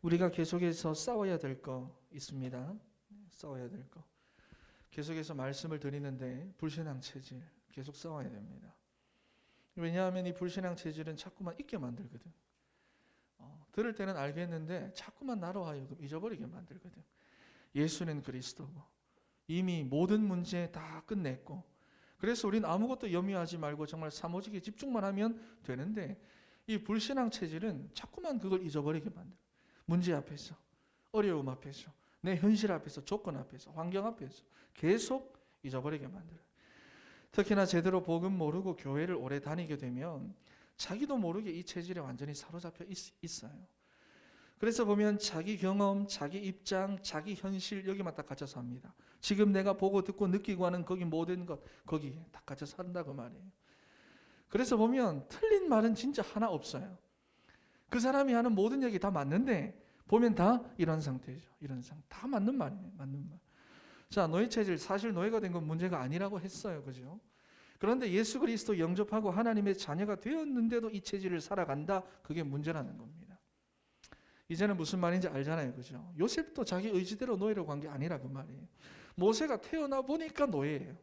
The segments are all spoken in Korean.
우리가 계속해서 싸워야 될 거 있습니다. 싸워야 될 거. 계속해서 말씀을 드리는데 불신앙 체질 계속 싸워야 됩니다. 왜냐하면 이 불신앙 체질은 자꾸만 잊게 만들거든. 들을 때는 알겠는데 자꾸만 나로 하여금 잊어버리게 만들거든. 예수는 그리스도고 이미 모든 문제 다 끝냈고, 그래서 우리는 아무것도 염려하지 말고 정말 사모직에 집중만 하면 되는데, 이 불신앙 체질은 자꾸만 그걸 잊어버리게 만들어. 문제 앞에서, 어려움 앞에서, 내 현실 앞에서, 조건 앞에서, 환경 앞에서 계속 잊어버리게 만들어. 특히나 제대로 복음 모르고 교회를 오래 다니게 되면 자기도 모르게 이 체질에 완전히 사로잡혀 있어요. 그래서 보면 자기 경험, 자기 입장, 자기 현실 여기만 딱 갇혀서 합니다. 지금 내가 보고 듣고 느끼고 하는 거기 모든 것 거기에 딱 갇혀서 산다고 말이에요. 그래서 보면 틀린 말은 진짜 하나 없어요. 그 사람이 하는 모든 얘기 다 맞는데 보면 다 이런 상태죠. 이런 상태. 다 맞는 말이에요. 맞는 말. 자, 노예 체질, 사실 노예가 된 건 문제가 아니라고 했어요. 그죠? 그런데 예수 그리스도 영접하고 하나님의 자녀가 되었는데도 이 체질을 살아간다. 그게 문제라는 겁니다. 이제는 무슨 말인지 알잖아요. 그죠? 요셉도 자기 의지대로 노예로 간 게 아니라 그 말이에요. 모세가 태어나 보니까 노예예요.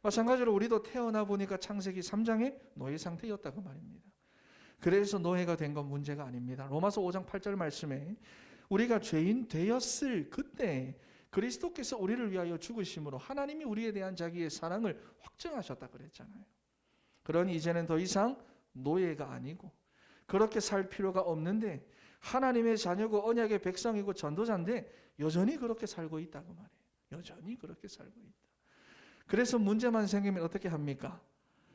마찬가지로 우리도 태어나 보니까 창세기 3장에 노예 상태였다 그 말입니다. 그래서 노예가 된 건 문제가 아닙니다. 로마서 5장 8절 말씀에 우리가 죄인 되었을 그때 그리스도께서 우리를 위하여 죽으심으로 하나님이 우리에 대한 자기의 사랑을 확증하셨다 그랬잖아요. 그러니 이제는 더 이상 노예가 아니고 그렇게 살 필요가 없는데 하나님의 자녀고 언약의 백성이고 전도자인데 여전히 그렇게 살고 있다고 말해요. 여전히 그렇게 살고 있다. 그래서 문제만 생기면 어떻게 합니까?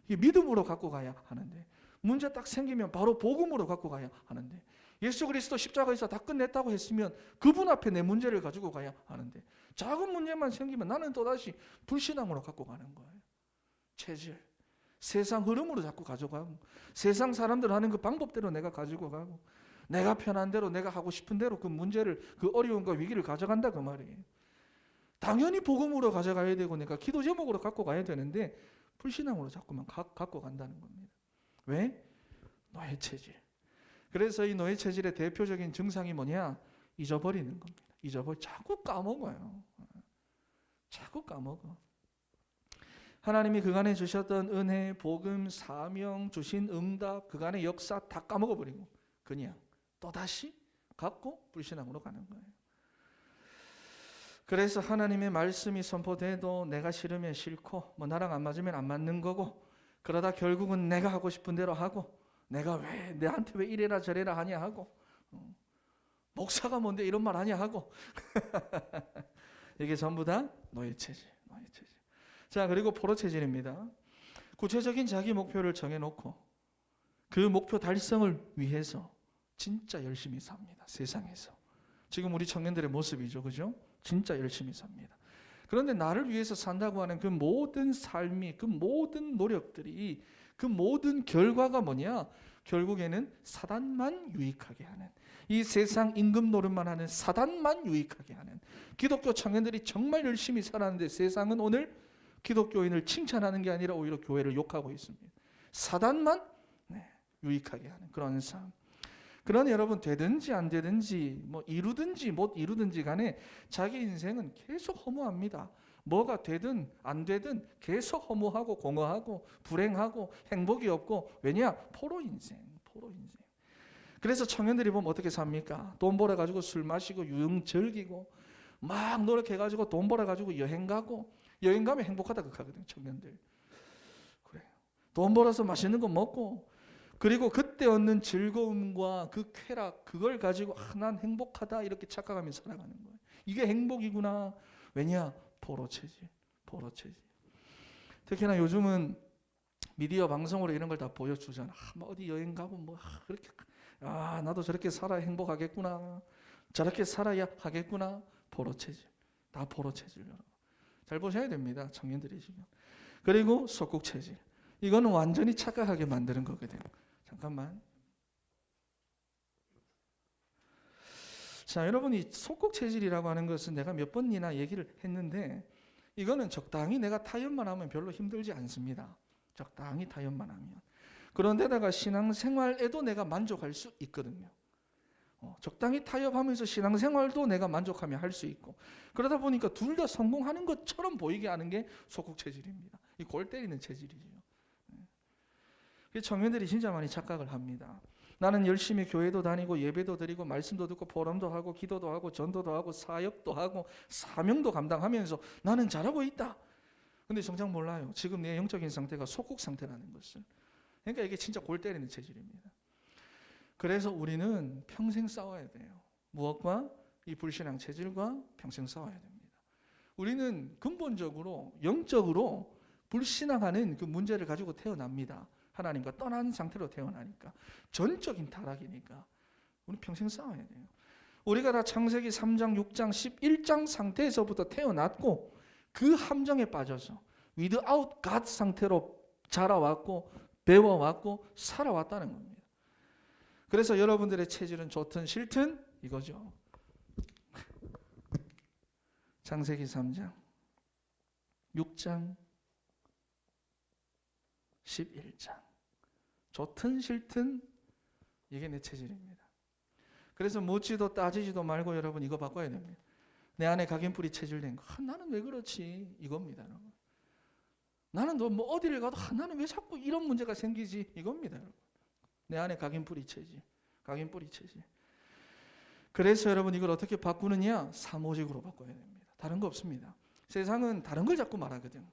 이 믿음으로 갖고 가야 하는데, 문제 딱 생기면 바로 복음으로 갖고 가야 하는데, 예수 그리스도 십자가에서 다 끝냈다고 했으면 그분 앞에 내 문제를 가지고 가야 하는데, 작은 문제만 생기면 나는 또다시 불신앙으로 갖고 가는 거예요. 체질. 세상 흐름으로 자꾸 가져가고, 세상 사람들 하는 그 방법대로 내가 가지고 가고, 내가 편한 대로 내가 하고 싶은 대로 그 문제를, 그 어려움과 위기를 가져간다 그 말이에요. 당연히 복음으로 가져가야 되고 내가 기도 제목으로 갖고 가야 되는데 불신앙으로 자꾸만 갖고 간다는 겁니다. 왜? 노예 체질. 그래서 이 노예 체질의 대표적인 증상이 뭐냐? 잊어버리는 겁니다. 자꾸 까먹어요. 자꾸 까먹어. 하나님이 그간에 주셨던 은혜, 복음, 사명, 주신 응답, 그간의 역사 다 까먹어버리고 그냥 또다시 갖고 불신앙으로 가는 거예요. 그래서 하나님의 말씀이 선포돼도 내가 싫으면 싫고 뭐 나랑 안 맞으면 안 맞는 거고, 그러다 결국은 내가 하고 싶은 대로 하고, 내가 왜 내한테 왜 이래라 저래라 하냐 하고, 목사가 뭔데 이런 말 하냐 하고 이게 전부 다 노예 체질. 자, 그리고 포로 체질입니다. 구체적인 자기 목표를 정해놓고 그 목표 달성을 위해서 진짜 열심히 삽니다. 세상에서. 지금 우리 청년들의 모습이죠. 그죠? 진짜 열심히 삽니다. 그런데 나를 위해서 산다고 하는 그 모든 삶이, 그 모든 노력들이, 그 모든 결과가 뭐냐? 결국에는 사단만 유익하게 하는, 이 세상 임금 노릇만 하는 사단만 유익하게 하는, 기독교 청년들이 정말 열심히 살았는데 세상은 오늘 기독교인을 칭찬하는 게 아니라 오히려 교회를 욕하고 있습니다. 사단만 유익하게 하는 그런 삶. 그러니 여러분, 되든지 안 되든지 뭐 이루든지 못 이루든지 간에 자기 인생은 계속 허무합니다. 뭐가 되든 안 되든 계속 허무하고 공허하고 불행하고 행복이 없고, 왜냐? 포로 인생. 그래서 청년들이 보면 어떻게 삽니까? 돈 벌어가지고 술 마시고 유흥 즐기고 막 노력해가지고 돈 벌어가지고 여행 가고, 여행 가면 행복하다 그러거든요. 청년들. 그래요. 돈 벌어서 맛있는 거 먹고, 그리고 그때 얻는 즐거움과 그 쾌락, 그걸 가지고 난 행복하다 이렇게 착각하면서 살아가는 거예요. 이게 행복이구나. 왜냐? 포로 체질. 특히나 요즘은 미디어 방송으로 이런 걸 다 보여주잖아. 뭐 어디 여행 가고 뭐 그렇게, 나도 저렇게 살아야 행복하겠구나. 저렇게 살아야 하겠구나. 포로 체질. 다 포로 체질. 잘 보셔야 됩니다. 청년들이시면. 그리고 속국 체질. 이거는 완전히 착각하게 만드는 거거든요. 잠깐만. 자, 여러분, 이 속국 체질이라고 하는 것은 내가 몇 번이나 얘기를 했는데, 이거는 적당히 내가 타협만 하면 별로 힘들지 않습니다. 적당히 타협만 하면. 그런데다가 신앙생활에도 내가 만족할 수 있거든요. 적당히 타협하면서 신앙생활도 내가 만족하며 할 수 있고, 그러다 보니까 둘 다 성공하는 것처럼 보이게 하는 게 소극 체질입니다. 이 골 때리는 체질이죠. 청년들이 진짜 많이 착각을 합니다. 나는 열심히 교회도 다니고 예배도 드리고 말씀도 듣고 포럼도 하고 기도도 하고 전도도 하고 사역도 하고 사명도 감당하면서 나는 잘하고 있다. 근데 정작 몰라요. 지금 내 영적인 상태가 소극 상태라는 것을. 그러니까 이게 진짜 골 때리는 체질입니다. 그래서 우리는 평생 싸워야 돼요. 무엇과? 이 불신앙 체질과 평생 싸워야 됩니다. 우리는 근본적으로 영적으로 불신앙하는 그 문제를 가지고 태어납니다. 하나님과 떠난 상태로 태어나니까, 전적인 타락이니까 우리는 평생 싸워야 돼요. 우리가 다 창세기 3장, 6장, 11장 상태에서부터 태어났고 그 함정에 빠져서 without God 상태로 자라왔고 배워왔고 살아왔다는 겁니다. 그래서 여러분들의 체질은 좋든 싫든 이거죠. 창세기 3장, 6장, 11장. 좋든 싫든 이게 내 체질입니다. 그래서 묻지도 따지지도 말고 여러분 이거 바꿔야 됩니다. 내 안에 각인뿌리 체질된 거. 나는 왜 그렇지? 이겁니다. 여러분. 나는 뭐 어디를 가도 나는 왜 자꾸 이런 문제가 생기지? 이겁니다. 여러분. 내 안에 각인뿌리 체질. 각인뿌리 체질. 그래서 여러분 이걸 어떻게 바꾸느냐? 사모직으로 바꿔야 됩니다. 다른 거 없습니다. 세상은 다른 걸 자꾸 말하거든.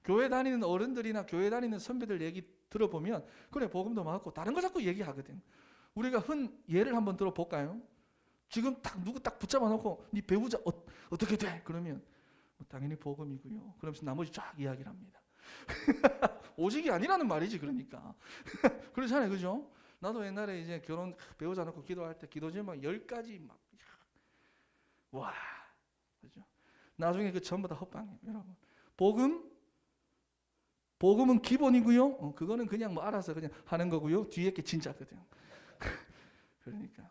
교회 다니는 어른들이나 교회 다니는 선배들 얘기 들어보면 그래 복음도 많고 다른 거 자꾸 얘기하거든. 우리가 흔 예를 한번 들어볼까요? 지금 딱 누구 딱 붙잡아 놓고 네 배우자 어떻게 돼? 그러면 당연히 복음이고요. 그러면서 나머지 쫙 이야기를 합니다. 오직이 아니라는 말이지. 그러니까 그렇잖아요, 그죠? 나도 옛날에 이제 결혼 배우자 놓고 기도할 때 기도 제목 10가지 막 와, 그죠? 나중에 그 전부 다 헛방이에요, 여러분. 복음은 기본이고요. 그거는 그냥 뭐 알아서 그냥 하는 거고요. 뒤에 게 진짜거든. 그러니까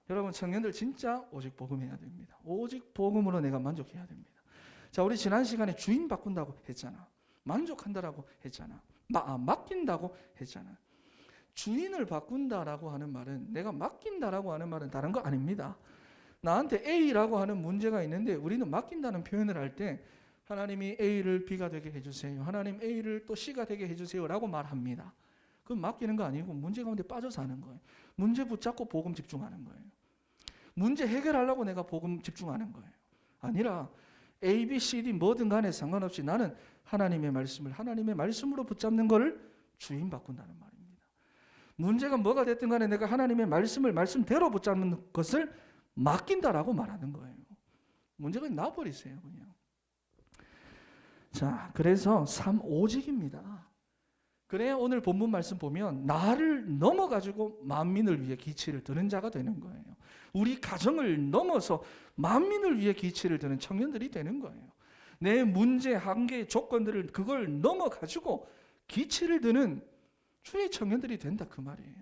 여러분 청년들 진짜 오직 복음해야 됩니다. 오직 복음으로 내가 만족해야 됩니다. 자, 우리 지난 시간에 주인 바꾼다고 했잖아. 만족한다라고 했잖아. 맡긴다고 했잖아. 주인을 바꾼다라고 하는 말은, 내가 맡긴다라고 하는 말은 다른 거 아닙니다. 나한테 A라고 하는 문제가 있는데 우리는 맡긴다는 표현을 할 때 하나님이 A를 B가 되게 해주세요. 하나님 A를 또 C가 되게 해주세요 라고 말합니다. 그건 맡기는 거 아니고 문제 가운데 빠져서 하는 거예요. 문제 붙잡고 복음 집중하는 거예요. 문제 해결하려고 내가 복음 집중하는 거예요. 아니라 A, B, C, D 뭐든 간에 상관없이 나는 하나님의 말씀을 하나님의 말씀으로 붙잡는 것을 주인 바꾼다는 말입니다. 문제가 뭐가 됐든 간에 내가 하나님의 말씀을 말씀대로 붙잡는 것을 맡긴다라고 말하는 거예요. 문제가 나버리세요 그냥. 자, 그래서 3오직입니다. 그래 오늘 본문 말씀 보면 나를 넘어가지고 만민을 위해 기치를 드는 자가 되는 거예요. 우리 가정을 넘어서 만민을 위해 기치를 드는 청년들이 되는 거예요. 내 문제, 한계, 조건들을 그걸 넘어가지고 기치를 드는 주의 청년들이 된다 그 말이에요.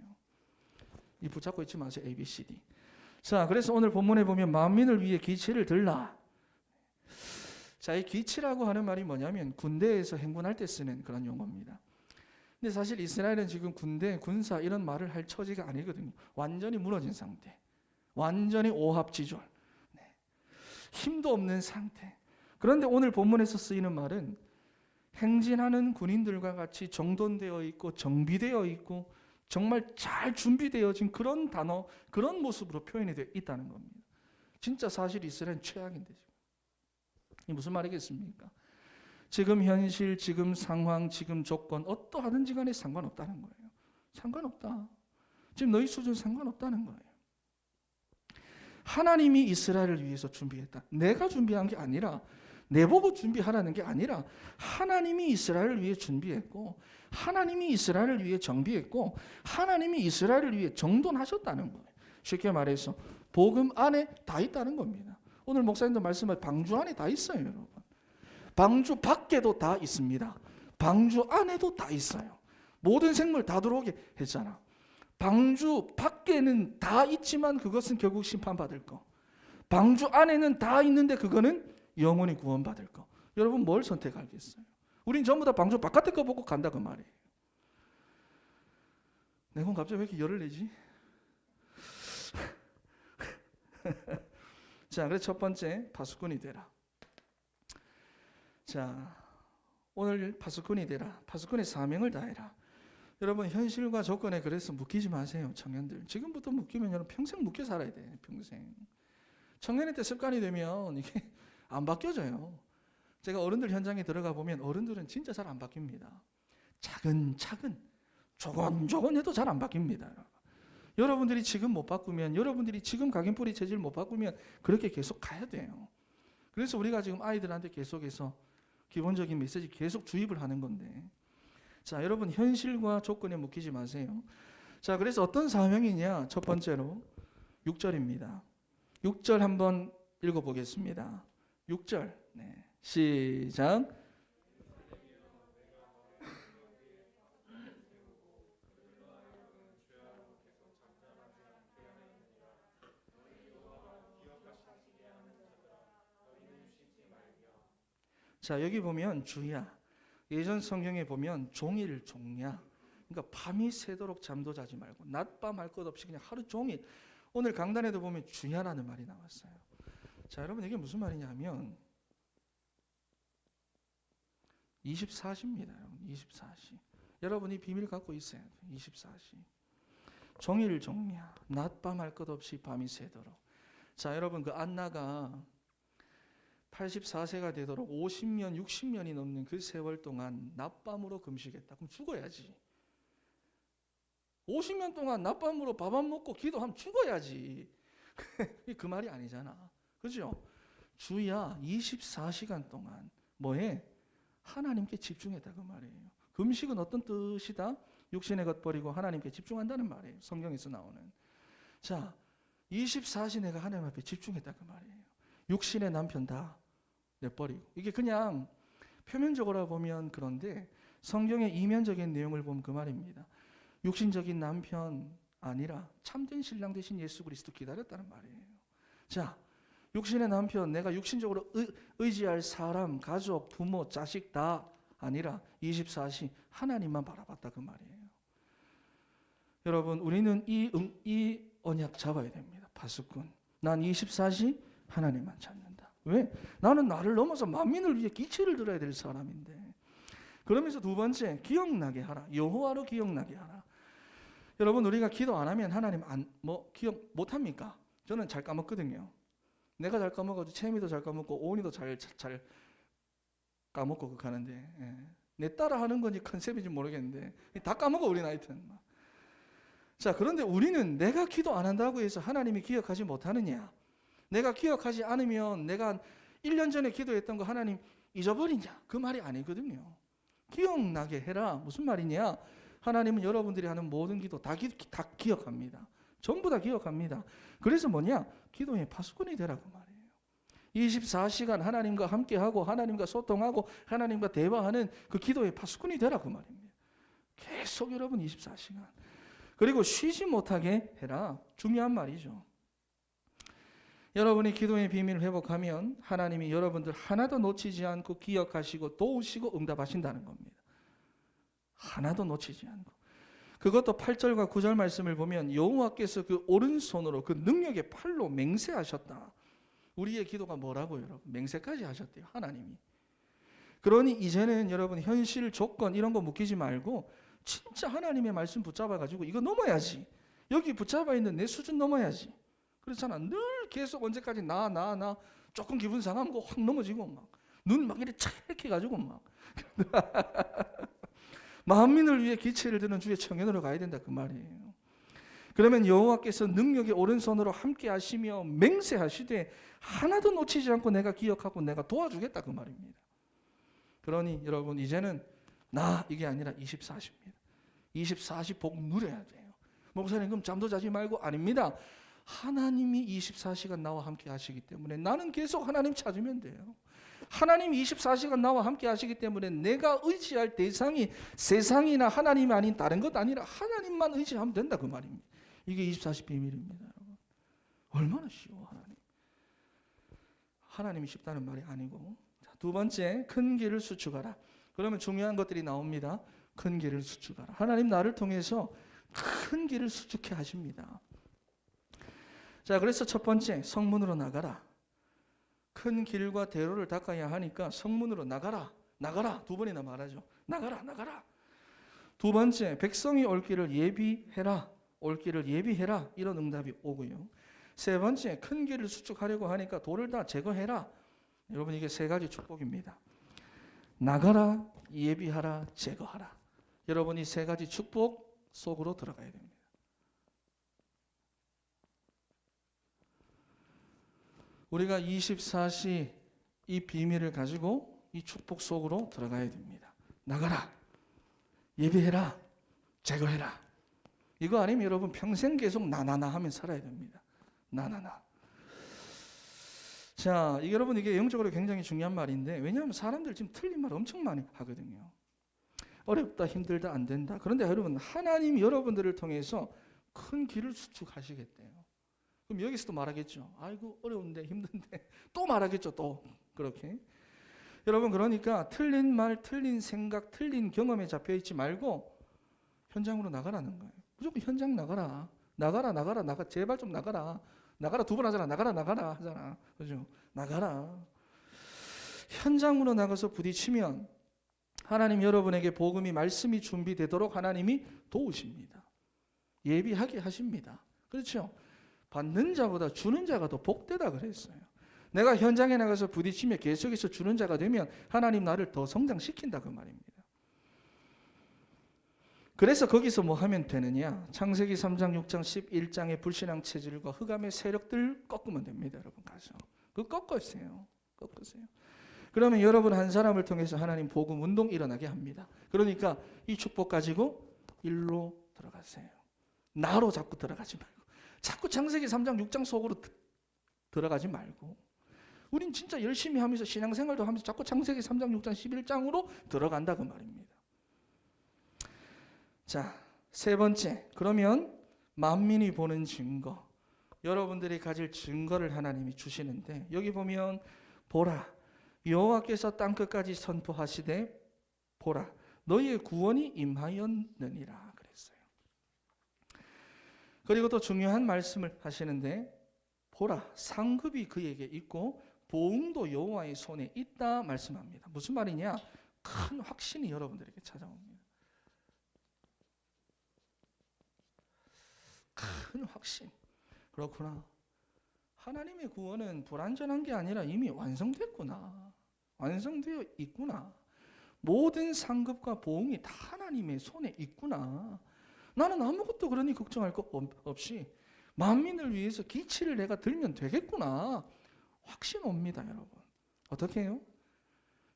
이 붙잡고 있지 마세요. A, B, C, D. 자, 그래서 오늘 본문에 보면 만민을 위해 기치를 들라. 자, 이 기치라고 하는 말이 뭐냐면 군대에서 행군할 때 쓰는 그런 용어입니다. 근데 사실 이스라엘은 지금 군대, 군사 이런 말을 할 처지가 아니거든요. 완전히 무너진 상태. 완전히 오합지졸. 네. 힘도 없는 상태. 그런데 오늘 본문에서 쓰이는 말은 행진하는 군인들과 같이 정돈되어 있고 정비되어 있고 정말 잘 준비되어진 그런 단어, 그런 모습으로 표현이 되어 있다는 겁니다. 진짜 사실 이스라엘은 최악인데 지금. 이 무슨 말이겠습니까? 지금 현실, 지금 상황, 지금 조건 어떠하든지 간에 상관없다는 거예요. 상관없다. 지금 너희 수준 상관없다는 거예요. 하나님이 이스라엘을 위해서 준비했다. 내가 준비한 게 아니라 내보고 준비하라는 게 아니라 하나님이 이스라엘을 위해 준비했고 하나님이 이스라엘을 위해 정비했고 하나님이 이스라엘을 위해 정돈하셨다는 거예요. 쉽게 말해서 복음 안에 다 있다는 겁니다. 오늘 목사님도 말씀하신 방주 안에 다 있어요, 여러분. 방주 밖에도 다 있습니다. 방주 안에도 다 있어요. 모든 생물 다 들어오게 했잖아. 방주 밖에는 다 있지만 그것은 결국 심판받을 거. 방주 안에는 다 있는데 그거는 영원히 구원받을 거. 여러분 뭘 선택하겠어요? 우린 전부 다 방주 바깥에 거 보고 간다 그 말이에요. 내가 갑자기 왜 이렇게 열을 내지? 자, 그래서 첫 번째 파수꾼이 되라. 자, 오늘 파수꾼이 되라. 파수꾼의 사명을 다해라. 여러분 현실과 조건에 그래서 묶이지 마세요. 청년들 지금부터 묶이면 여러분 평생 묶여 살아야 돼. 평생. 청년의 때 습관이 되면 이게 안 바뀌어져요. 제가 어른들 현장에 들어가 보면 어른들은 진짜 잘 안 바뀝니다. 차근차근 조곤조곤 해도 잘 안 바뀝니다. 여러분들이 지금 못 바꾸면, 여러분들이 지금 각인뿌리 체질 못 바꾸면 그렇게 계속 가야 돼요. 그래서 우리가 지금 아이들한테 계속해서 기본적인 메시지 계속 주입을 하는 건데, 자, 여러분 현실과 조건에 묶이지 마세요. 자, 그래서 어떤 사명이냐? 첫 번째로 6절입니다. 6절 한번 읽어보겠습니다. 6절 네. 시작. 자, 여기 보면 주야, 예전 성경에 보면 종일 종냐, 그러니까 밤이 새도록 잠도 자지 말고 낮밤 할 것 없이 그냥 하루 종일. 오늘 강단에도 보면 주야라는 말이 나왔어요. 자, 여러분 이게 무슨 말이냐면 24시입니다. 여러분 24시. 여러분이 비밀 갖고 있어야 돼요. 24시. 종일 종냐, 낮밤 할 것 없이 밤이 새도록. 자, 여러분 그 안나가 84세가 되도록 50년, 60년이 넘는 그 세월 동안 낮밤으로 금식했다. 그럼 죽어야지. 50년 동안 낮밤으로 밥 안 먹고 기도하면 죽어야지. 그 말이 아니잖아. 그죠? 주야 24시간 동안 뭐해? 하나님께 집중했다 그 말이에요. 금식은 어떤 뜻이다? 육신의 것 버리고 하나님께 집중한다는 말이에요. 성경에서 나오는. 자, 24시 내가 하나님 앞에 집중했다 그 말이에요. 육신의 남편 다 내버리고. 이게 그냥 표면적으로 보면 그런데 성경의 이면적인 내용을 보면 그 말입니다. 육신적인 남편 아니라 참된 신랑 되신 예수 그리스도 기다렸다는 말이에요. 자, 육신의 남편, 내가 육신적으로 의지할 사람, 가족, 부모, 자식 다 아니라 24시 하나님만 바라봤다 그 말이에요. 여러분 우리는 이 언약 잡아야 됩니다. 파수꾼. 난 24시 하나님만 찾는다. 왜? 나는 나를 넘어서 만민을 위해 기체를 들어야 될 사람인데. 그러면서 두 번째, 기억나게 하라. 여호와로 기억나게 하라. 여러분 우리가 기도 안 하면 하나님 기억 못 합니까? 저는 잘 까먹거든요. 내가 잘 까먹어도 채미도 잘 까먹고 오은이도 잘 까먹고 가는데, 예. 내 따라 하는 건지 컨셉인지 모르겠는데 다 까먹어 우리는 하여튼. 자, 그런데 우리는 내가 기도 안 한다고 해서 하나님이 기억하지 못하느냐? 내가 기억하지 않으면 내가 1년 전에 기도했던 거 하나님 잊어버리냐? 그 말이 아니거든요. 기억나게 해라. 무슨 말이냐? 하나님은 여러분들이 하는 모든 기도 다 기억합니다. 전부 다 기억합니다. 그래서 뭐냐? 기도의 파수꾼이 되라고 말이에요. 24시간 하나님과 함께하고 하나님과 소통하고 하나님과 대화하는 그 기도의 파수꾼이 되라고 말입니다. 계속 여러분 24시간. 그리고 쉬지 못하게 해라. 중요한 말이죠. 여러분이 기도의 비밀을 회복하면 하나님이 여러분들 하나도 놓치지 않고 기억하시고 도우시고 응답하신다는 겁니다. 하나도 놓치지 않고. 그것도 8절과 9절 말씀을 보면 여호와께서 그 오른손으로 그 능력의 팔로 맹세하셨다. 우리의 기도가 뭐라고요, 여러분? 맹세까지 하셨대요, 하나님이. 그러니 이제는 여러분 현실 조건 이런 거 묶이지 말고 진짜 하나님의 말씀 붙잡아가지고 이거 넘어야지. 여기 붙잡아 있는 내 수준 넘어야지. 그렇잖아. 늘 계속 언제까지 나 조금 기분 상하면 확 넘어지고 막 눈 막 이렇게 차이렇게 가지고 막 만민을 위해 기체를 드는 주의 청년으로 가야 된다 그 말이에요. 그러면 여호와께서 능력의 오른손으로 함께 하시며 맹세하시되 하나도 놓치지 않고 내가 기억하고 내가 도와주겠다 그 말입니다. 그러니 여러분 이제는 나 이게 아니라 24시입니다. 24시 복 누려야 돼요. 목사님 그럼 잠도 자지 말고 아닙니다. 하나님이 24시간 나와 함께 하시기 때문에 나는 계속 하나님 찾으면 돼요. 하나님이 24시간 나와 함께 하시기 때문에 내가 의지할 대상이 세상이나 하나님이 아닌 다른 것 아니라 하나님만 의지하면 된다 그 말입니다. 이게 24시 비밀입니다. 여러분. 얼마나 쉬워 하나님. 하나님이 쉽다는 말이 아니고. 자, 두 번째, 큰 길을 수축하라. 그러면 중요한 것들이 나옵니다. 큰 길을 수축하라. 하나님 나를 통해서 큰 길을 수축해 하십니다. 자, 그래서 첫 번째, 성문으로 나가라. 큰 길과 대로를 닦아야 하니까 성문으로 나가라. 나가라. 두 번이나 말하죠. 나가라. 나가라. 두 번째, 백성이 올 길을 예비해라. 올 길을 예비해라. 이런 응답이 오고요. 세 번째, 큰 길을 수축하려고 하니까 돌을 다 제거해라. 여러분, 이게 세 가지 축복입니다. 나가라, 예비하라, 제거하라. 여러분, 이 세 가지 축복 속으로 들어가야 됩니다. 우리가 24시 이 비밀을 가지고 이 축복 속으로 들어가야 됩니다. 나가라, 예비해라, 제거해라. 이거 아니면 여러분 평생 계속 나나나 하면 살아야 됩니다. 나나나. 자, 이게 여러분 이게 영적으로 굉장히 중요한 말인데, 왜냐하면 사람들 지금 틀린 말 엄청 많이 하거든요. 어렵다, 힘들다, 안 된다. 그런데 여러분, 하나님이 여러분들을 통해서 큰 길을 수축하시겠대요. 그럼 여기서도 말하겠죠. 아이고 어려운데 힘든데. 또 말하겠죠. 또 그렇게. 여러분, 그러니까 틀린 말, 틀린 생각, 틀린 경험에 잡혀있지 말고 현장으로 나가라는 거예요. 무조건 현장 나가라. 나가. 제발 좀 나가라. 나가라 두 번 하잖아. 나가라 하잖아. 그죠? 나가라. 현장으로 나가서 부딪히면 하나님 여러분에게 복음이, 말씀이 준비되도록 하나님이 도우십니다. 예비하게 하십니다. 그렇죠? 받는 자보다 주는 자가 더 복되다 그랬어요. 내가 현장에 나가서 부딪히며 계속해서 주는 자가 되면 하나님 나를 더 성장시킨다 그 말입니다. 그래서 거기서 뭐 하면 되느냐? 창세기 3장, 6장, 11장의 불신앙 체질과 흑암의 세력들 꺾으면 됩니다. 여러분 가서. 그거 꺾으세요. 그러면 여러분 한 사람을 통해서 하나님 복음 운동 일어나게 합니다. 그러니까 이 축복 가지고 일로 들어가세요. 나로 자꾸 들어가지 말고. 자꾸 창세기 3장, 6장 속으로 들어가지 말고. 우린 진짜 열심히 하면서 신앙생활도 하면서 자꾸 창세기 3장, 6장, 11장으로 들어간다 그 말입니다. 자, 세 번째. 그러면 만민이 보는 증거. 여러분들이 가질 증거를 하나님이 주시는데, 여기 보면 보라, 여호와께서 땅끝까지 선포하시되 보라, 너희의 구원이 임하였느니라 그랬어요. 그리고 또 중요한 말씀을 하시는데, 보라, 상급이 그에게 있고 보응도 여호와의 손에 있다 말씀합니다. 무슨 말이냐? 큰 확신이 여러분들에게 찾아옵니다. 큰 확신. 그렇구나. 하나님의 구원은 불완전한 게 아니라 이미 완성됐구나. 완성되어 있구나. 모든 상급과 보응이 다 하나님의 손에 있구나. 나는 아무것도 그러니 걱정할 것 없이 만민을 위해서 기치를 내가 들면 되겠구나. 확신 옵니다, 여러분. 어떻게 해요?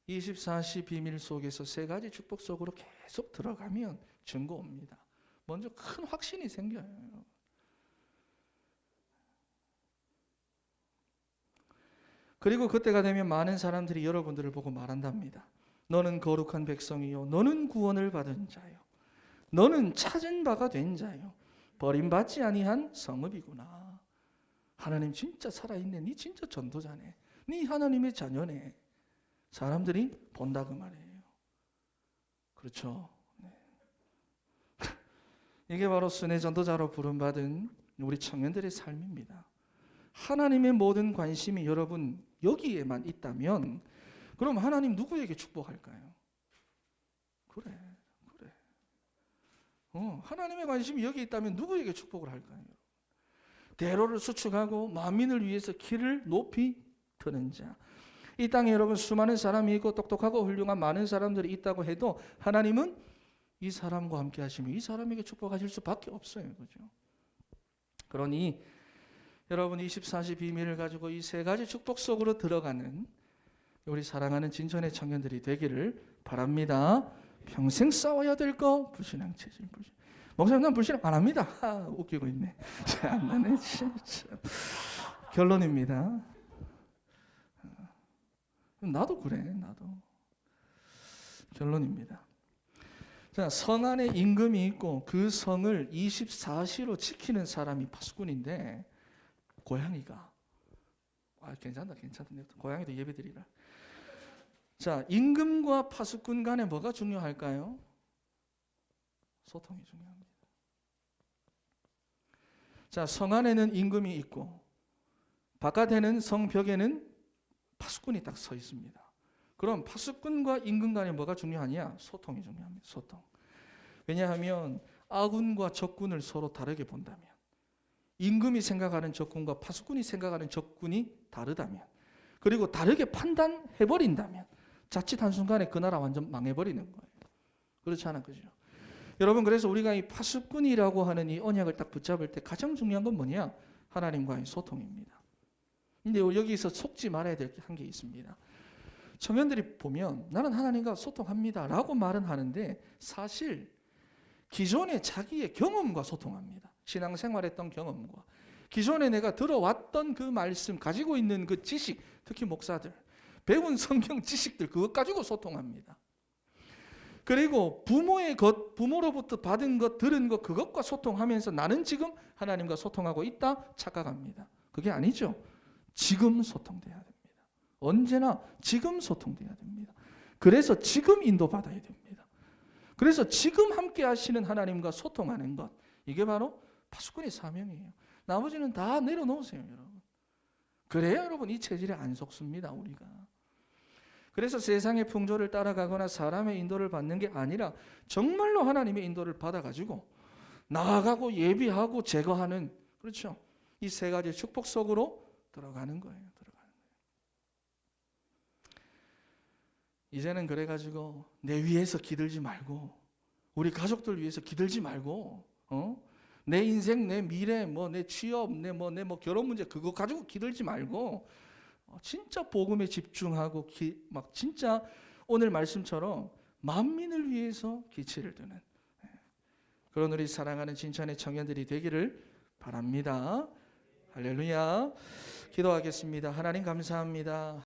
24시 비밀 속에서 세 가지 축복 속으로 계속 들어가면 증거 옵니다. 먼저 큰 확신이 생겨요. 그리고 그때가 되면 많은 사람들이 여러분들을 보고 말한답니다. 너는 거룩한 백성이요, 너는 구원을 받은 자요, 너는 찾은 바가 된 자요, 버림받지 아니한 성읍이구나. 하나님 진짜 살아있네. 네 진짜 전도자네. 네 하나님의 자녀네. 사람들이 본다 그 말이에요. 그렇죠? 네. 이게 바로 순회 전도자로 부름받은 우리 청년들의 삶입니다. 하나님의 모든 관심이 여러분 여기에만 있다면 그럼 하나님 누구에게 축복할까요? 그래. 하나님의 관심이 여기 있다면 누구에게 축복을 할까요? 대로를 수축하고 만민을 위해서 길을 높이 트는 자. 이 땅에 여러분 수많은 사람이 있고 똑똑하고 훌륭한 많은 사람들이 있다고 해도 하나님은 이 사람과 함께 하시면 이 사람에게 축복하실 수밖에 없어요. 그죠? 그러니 여러분 24시 비밀을 가지고 이 세 가지 축복 속으로 들어가는 우리 사랑하는 진천의 청년들이 되기를 바랍니다. 평생 싸워야 될 거 불신앙 체질. 목사님 난 불신앙 안 합니다. 웃기고 있네. 나는 진짜. 결론입니다. 나도 그래. 나도. 결론입니다. 자, 성 안에 임금이 있고 그 성을 24시로 지키는 사람이 파수꾼인데 고양이가 괜찮다. 고양이도 예배드리라. 자, 임금과 파수꾼 간에 뭐가 중요할까요? 소통이 중요합니다. 자, 성 안에는 임금이 있고 바깥에는 성벽에는 파수꾼이 딱 서 있습니다. 그럼 파수꾼과 임금 간에 뭐가 중요하냐? 소통이 중요합니다. 소통. 왜냐하면 아군과 적군을 서로 다르게 본다면, 임금이 생각하는 적군과 파수꾼이 생각하는 적군이 다르다면, 그리고 다르게 판단해버린다면 자칫 한순간에 그 나라 완전 망해버리는 거예요. 그렇지 않아, 그죠? 여러분, 그래서 우리가 이 파수꾼이라고 하는 이 언약을 딱 붙잡을 때 가장 중요한 건 뭐냐? 하나님과의 소통입니다. 근데 여기서 속지 말아야 될 한 게 있습니다. 청년들이 보면 나는 하나님과 소통합니다 라고 말은 하는데 사실 기존의 자기의 경험과 소통합니다. 신앙생활했던 경험과 기존에 내가 들어왔던 그 말씀, 가지고 있는 그 지식, 특히 목사들 배운 성경 지식들, 그것 가지고 소통합니다. 그리고 부모로부터 받은 것, 들은 것, 그것과 소통하면서 나는 지금 하나님과 소통하고 있다 착각합니다. 그게 아니죠. 지금 소통돼야 됩니다. 언제나 지금 소통돼야 됩니다. 그래서 지금 인도받아야 됩니다. 그래서 지금 함께 하시는 하나님과 소통하는 것, 이게 바로 파수꾼의 사명이에요. 나머지는 다 내려놓으세요, 여러분. 그래야 여러분 이 체질에 안 속습니다, 우리가. 그래서 세상의 풍조를 따라가거나 사람의 인도를 받는 게 아니라 정말로 하나님의 인도를 받아가지고 나아가고 예비하고 제거하는, 그렇죠? 이 세 가지 축복 속으로 들어가는 거예요. 이제는 그래가지고 내 위해서 기들지 말고, 우리 가족들 위해서 기들지 말고, 내 인생, 내 미래, 내 취업, 내 결혼 문제 그거 가지고 기들지 말고 진짜 복음에 집중하고 막 진짜 오늘 말씀처럼 만민을 위해서 기치를 드는 그런 우리 사랑하는 진천의 청년들이 되기를 바랍니다. 할렐루야. 기도하겠습니다. 하나님 감사합니다.